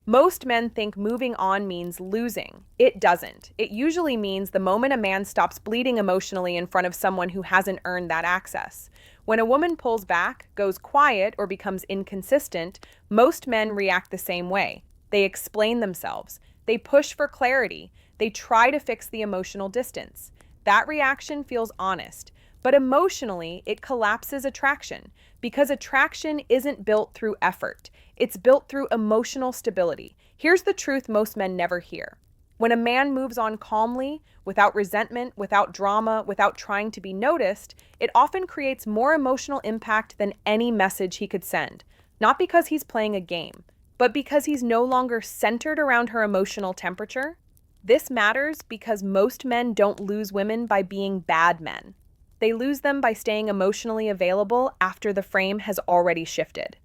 Most men think moving on means losing. It doesn't. It usually means the moment a man stops bleeding emotionally in front of someone who hasn't earned that access. When a woman pulls back, goes quiet, or becomes inconsistent, most men react the same way. They explain themselves. They push for clarity. They try to fix the emotional distance. That reaction feels honest, but emotionally, it collapses attraction because attraction isn't built through effort. It's built through emotional stability. Here's the truth most men never hear. When a man moves on calmly, without resentment, without drama, without trying to be noticed, it often creates more emotional impact than any message he could send. Not because he's playing a game, but because he's no longer centered around her emotional temperature. This matters because most men don't lose women by being bad men. They lose them by staying emotionally available after the frame has already shifted.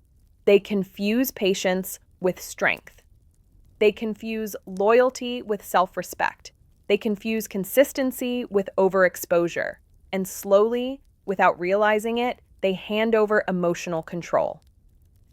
They confuse patience with strength. They confuse loyalty with self-respect. They confuse consistency with overexposure. And slowly, without realizing it, they hand over emotional control.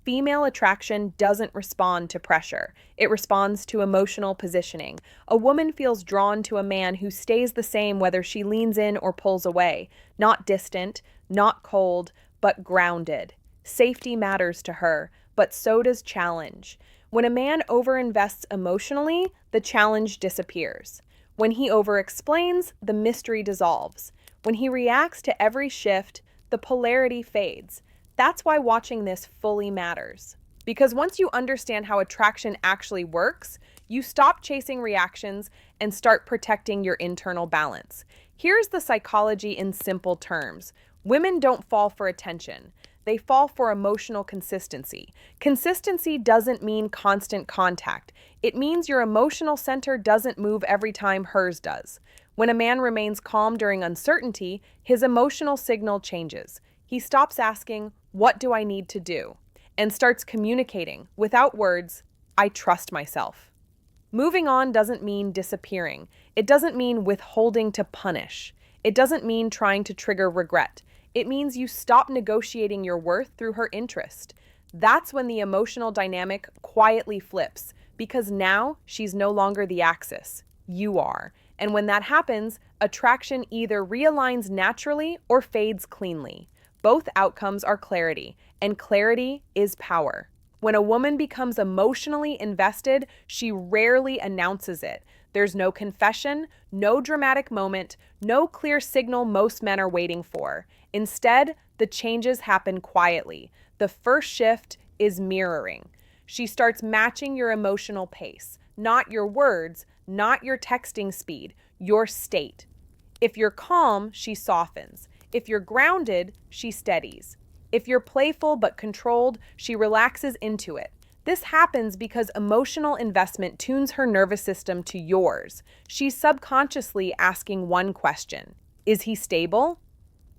Female attraction doesn't respond to pressure. It responds to emotional positioning. A woman feels drawn to a man who stays the same whether she leans in or pulls away. Not distant, not cold, but grounded. Safety matters to her, but so does challenge. When a man overinvests emotionally, the challenge disappears. When he overexplains, the mystery dissolves. When he reacts to every shift, the polarity fades. That's why watching this fully matters. Because once you understand how attraction actually works, you stop chasing reactions and start protecting your internal balance. Here's the psychology in simple terms. Women don't fall for attention. They fall for emotional consistency. Consistency doesn't mean constant contact. It means your emotional center doesn't move every time hers does. When a man remains calm during uncertainty, his emotional signal changes. He stops asking, "What do I need to do?" and starts communicating, without words, "I trust myself." Moving on doesn't mean disappearing. It doesn't mean withholding to punish. It doesn't mean trying to trigger regret. It means you stop negotiating your worth through her interest. That's when the emotional dynamic quietly flips, because now she's no longer the axis. You are. And when that happens, attraction either realigns naturally or fades cleanly. Both outcomes are clarity, and clarity is power. When a woman becomes emotionally invested, she rarely announces it. There's no confession, no dramatic moment, no clear signal most men are waiting for. Instead, the changes happen quietly. The first shift is mirroring. She starts matching your emotional pace, not your words, not your texting speed, your state. If you're calm, she softens. If you're grounded, she steadies. If you're playful but controlled, she relaxes into it. This happens because emotional investment tunes her nervous system to yours. She's subconsciously asking one question: is he stable?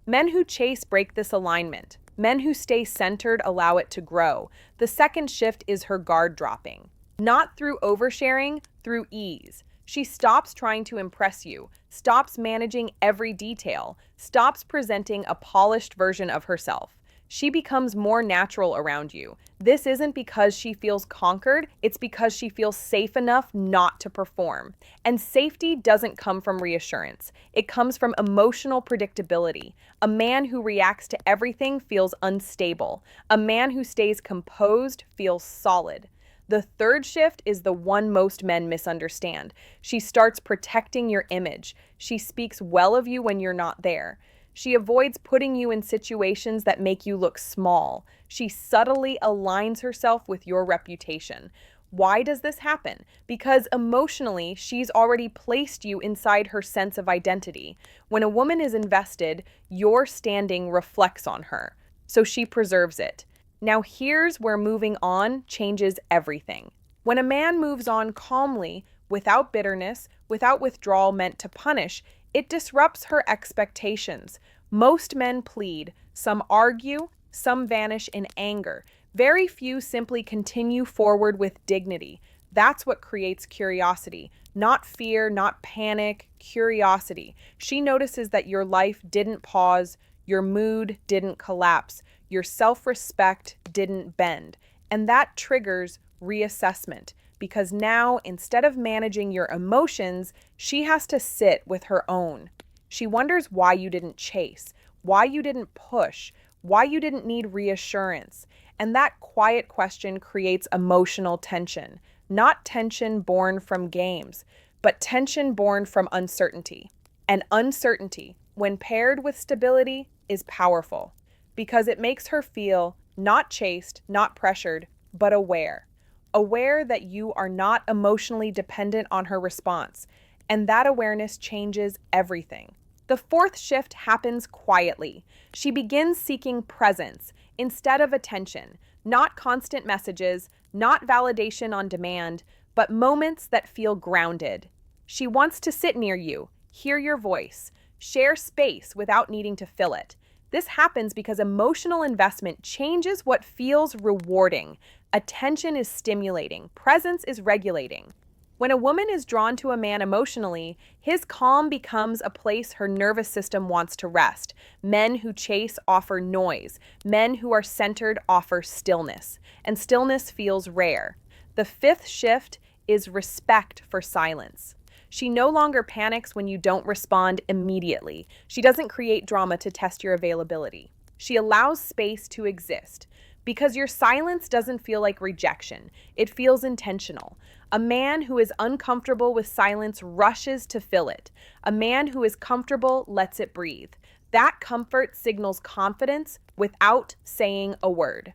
Men who chase break this alignment. Men who stay centered allow it to grow. The second shift is her guard dropping. Not through oversharing, through ease. She stops trying to impress you, stops managing every detail, stops presenting a polished version of herself. She becomes more natural around you. This isn't because she feels conquered, it's because she feels safe enough not to perform. And safety doesn't come from reassurance. It comes from emotional predictability. A man who reacts to everything feels unstable. A man who stays composed feels solid. The third shift is the one most men misunderstand. She starts protecting your image. She speaks well of you when you're not there. She avoids putting you in situations that make you look small. She subtly aligns herself with your reputation. Why does this happen? Because emotionally, she's already placed you inside her sense of identity. When a woman is invested, your standing reflects on her, so she preserves it. Now here's where moving on changes everything. When a man moves on calmly, without bitterness, without withdrawal meant to punish, it disrupts her expectations. Most men plead, some argue, some vanish in anger. Very few simply continue forward with dignity. That's what creates curiosity. Not fear, not panic, curiosity. She notices that your life didn't pause, your mood didn't collapse, your self-respect didn't bend. And that triggers reassessment. because now, instead of managing your emotions, she has to sit with her own. She wonders why you didn't chase, why you didn't push, why you didn't need reassurance. And that quiet question creates emotional tension, not tension born from games, but tension born from uncertainty. And uncertainty, when paired with stability, is powerful because it makes her feel not chased, not pressured, but aware. Aware that you are not emotionally dependent on her response. And that awareness changes everything. The fourth shift happens quietly. She begins seeking presence instead of attention, not constant messages, not validation on demand, but moments that feel grounded. She wants to sit near you, hear your voice, share space without needing to fill it. This happens because emotional investment changes what feels rewarding. Attention is stimulating, presence is regulating. When a woman is drawn to a man emotionally, his calm becomes a place her nervous system wants to rest. Men who chase offer noise. Men who are centered offer stillness. And stillness feels rare. The fifth shift is respect for silence. She no longer panics when you don't respond immediately. She doesn't create drama to test your availability. She allows space to exist. Because your silence doesn't feel like rejection, it feels intentional. A man who is uncomfortable with silence rushes to fill it. A man who is comfortable lets it breathe. That comfort signals confidence without saying a word.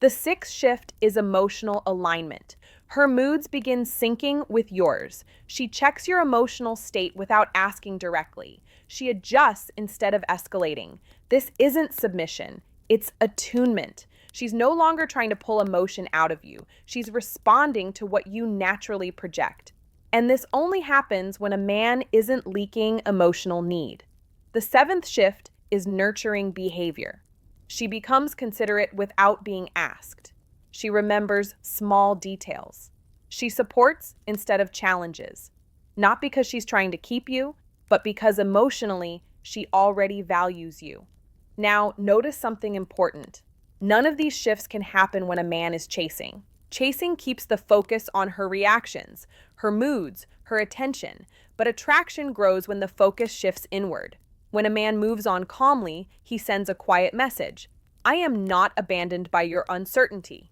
The sixth shift is emotional alignment. Her moods begin syncing with yours. She checks your emotional state without asking directly. She adjusts instead of escalating. This isn't submission, it's attunement. She's no longer trying to pull emotion out of you. She's responding to what you naturally project. And this only happens when a man isn't leaking emotional need. The seventh shift is nurturing behavior. She becomes considerate without being asked. She remembers small details. She supports instead of challenges. Not because she's trying to keep you, but because emotionally she already values you. Now, notice something important. None of these shifts can happen when a man is chasing. Chasing keeps the focus on her reactions, her moods, her attention, but attraction grows when the focus shifts inward. When a man moves on calmly, he sends a quiet message. I am not abandoned by your uncertainty.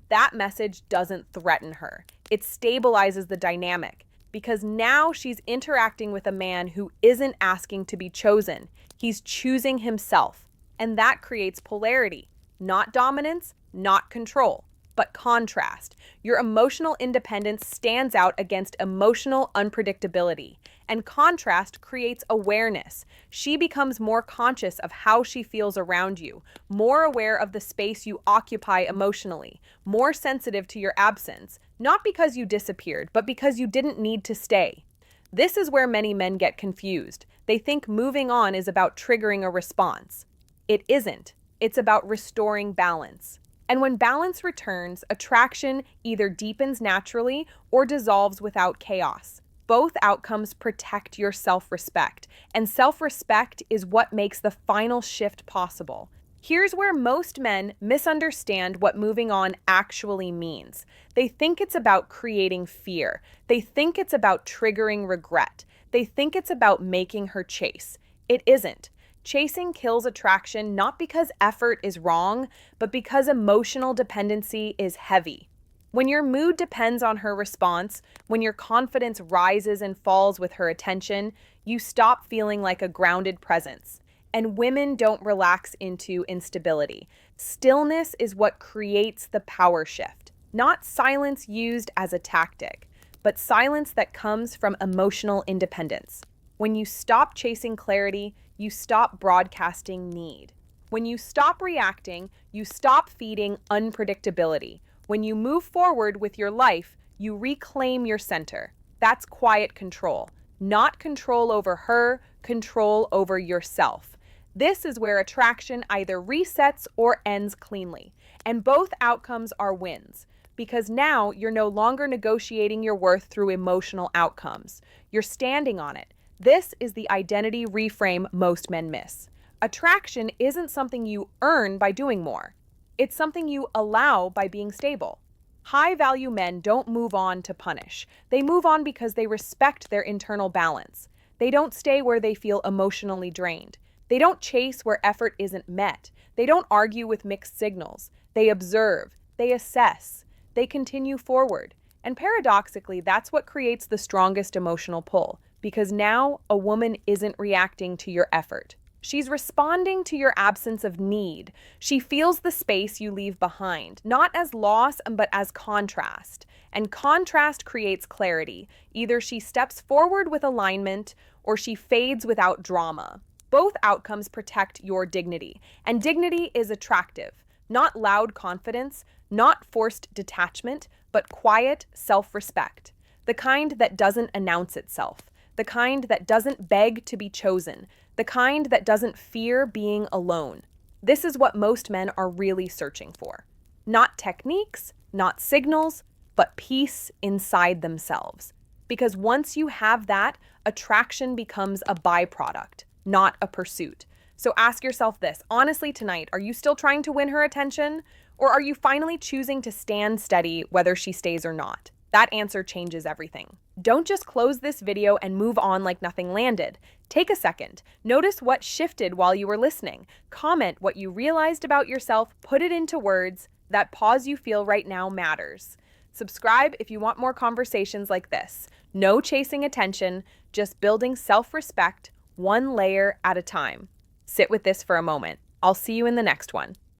That message doesn't threaten her. It stabilizes the dynamic because now she's interacting with a man who isn't asking to be chosen. He's choosing himself. And that creates polarity, not dominance, not control, but contrast. Your emotional independence stands out against emotional unpredictability, and contrast creates awareness. She becomes more conscious of how she feels around you, more aware of the space you occupy emotionally, more sensitive to your absence, not because you disappeared, but because you didn't need to stay. This is where many men get confused. They think moving on is about triggering a response. It isn't. It's about restoring balance. And when balance returns, attraction either deepens naturally or dissolves without chaos. Both outcomes protect your self-respect, and self-respect is what makes the final shift possible. Here's where most men misunderstand what moving on actually means. They think it's about creating fear. They think it's about triggering regret. They think it's about making her chase. It isn't. Chasing kills attraction not because effort is wrong, but because emotional dependency is heavy. When your mood depends on her response, when your confidence rises and falls with her attention, you stop feeling like a grounded presence. And women don't relax into instability. Stillness is what creates the power shift, not silence used as a tactic, but silence that comes from emotional independence. When you stop chasing clarity, you stop broadcasting need. When you stop reacting, you stop feeding unpredictability. When you move forward with your life, you reclaim your center. That's quiet control. Not control over her, control over yourself. This is where attraction either resets or ends cleanly. And both outcomes are wins. Because now you're no longer negotiating your worth through emotional outcomes. You're standing on it. This is the identity reframe most men miss. Attraction isn't something you earn by doing more. It's something you allow by being stable. High-value men don't move on to punish. They move on because they respect their internal balance. They don't stay where they feel emotionally drained. They don't chase where effort isn't met. They don't argue with mixed signals. They observe. They assess. They continue forward. And paradoxically, that's what creates the strongest emotional pull, because now a woman isn't reacting to your effort. She's responding to your absence of need. She feels the space you leave behind, not as loss, but as contrast. And contrast creates clarity. Either she steps forward with alignment or she fades without drama. Both outcomes protect your dignity. And dignity is attractive. Not loud confidence, not forced detachment, but quiet self-respect. The kind that doesn't announce itself. The kind that doesn't beg to be chosen. The kind that doesn't fear being alone. This is what most men are really searching for. Not techniques, not signals, but peace inside themselves. Because once you have that, attraction becomes a byproduct, not a pursuit. So ask yourself this, honestly tonight, are you still trying to win her attention? Or are you finally choosing to stand steady whether she stays or not? That answer changes everything. Don't just close this video and move on like nothing landed. Take a second. Notice what shifted while you were listening. Comment what you realized about yourself. Put it into words. That pause you feel right now matters. Subscribe if you want more conversations like this. No chasing attention, just building self-respect, one layer at a time. Sit with this for a moment. I'll see you in the next one.